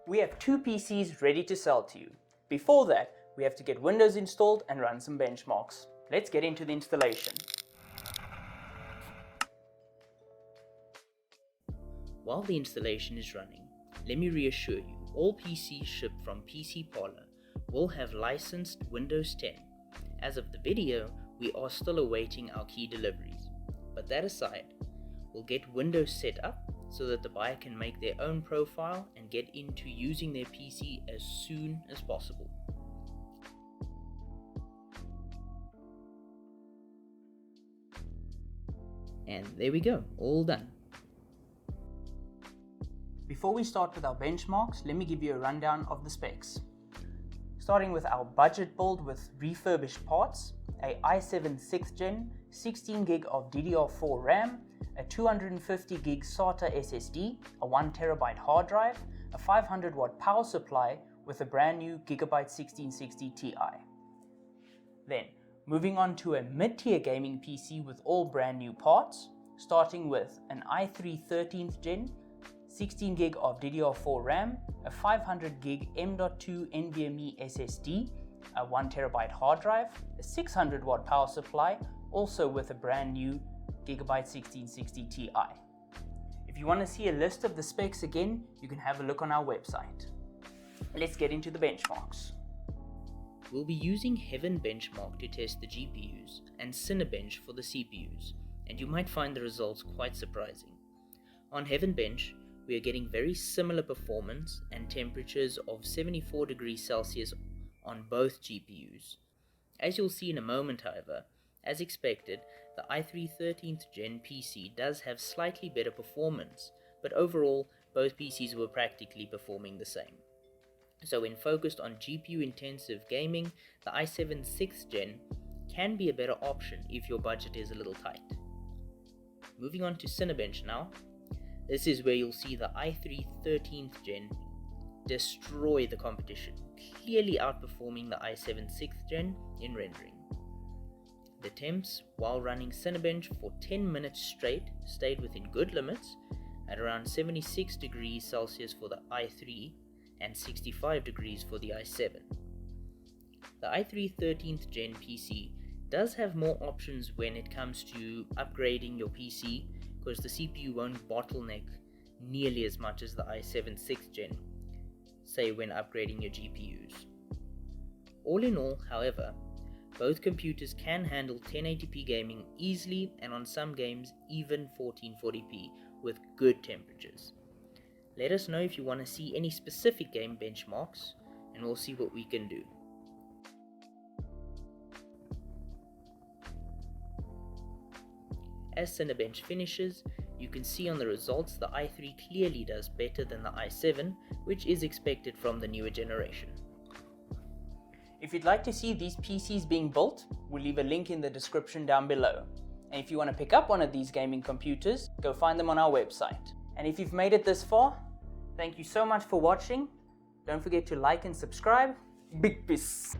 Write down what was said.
We have two PCs ready to sell to you. Before that, we have to get Windows installed and run some benchmarks. Let's get into the installation. While the installation is running, let me reassure you, all PCs shipped from PC Parlor will have licensed Windows 10. As of the video, we are still awaiting our key deliveries. But that aside, we'll get Windows set up so that the buyer can make their own profile and get into using their PC as soon as possible. And there we go, all done. Before we start with our benchmarks, let me give you a rundown of the specs. Starting with our budget build with refurbished parts, a i7 6th gen, 16GB of DDR4 RAM, a 250GB SATA SSD, a 1TB hard drive, a 500W power supply with a brand new Gigabyte 1660 Ti. Then, moving on to a mid-tier gaming PC with all brand new parts, starting with an i3 13th gen, 16GB of DDR4 RAM, a 500GB M.2 NVMe SSD, a 1TB hard drive, a 600W power supply, also with a brand new Gigabyte 1660 Ti. If you want to see a list of the specs again, you can have a look on our website. Let's get into the benchmarks. We'll be using Heaven Benchmark to test the GPUs and Cinebench for the CPUs, and you might find the results quite surprising. On Heaven Bench, we are getting very similar performance and temperatures of 74 degrees Celsius on both GPUs. As you'll see in a moment, however, as expected, the i3 13th gen PC does have slightly better performance, but overall, both PCs were practically performing the same. So when focused on GPU intensive gaming, the i7 6th gen can be a better option if your budget is a little tight. Moving on to Cinebench now. This is where you'll see the i3 13th gen destroy the competition, clearly outperforming the i7 6th gen in rendering. The temps, while running Cinebench for 10 minutes straight, stayed within good limits at around 76 degrees Celsius for the i3 and 65 degrees for the i7. The i3 13th gen PC does have more options when it comes to upgrading your PC, because the CPU won't bottleneck nearly as much as the i7 6th gen, say when upgrading your GPUs. All in all, however, both computers can handle 1080p gaming easily, and on some games even 1440p with good temperatures. Let us know if you want to see any specific game benchmarks, and we'll see what we can do. As Cinebench finishes, you can see on the results the i3 clearly does better than the i7, which is expected from the newer generation. If you'd like to see these PCs being built, we'll leave a link in the description down below. And if you want to pick up one of these gaming computers, go find them on our website. And if you've made it this far, thank you so much for watching. Don't forget to like and subscribe. Big peace.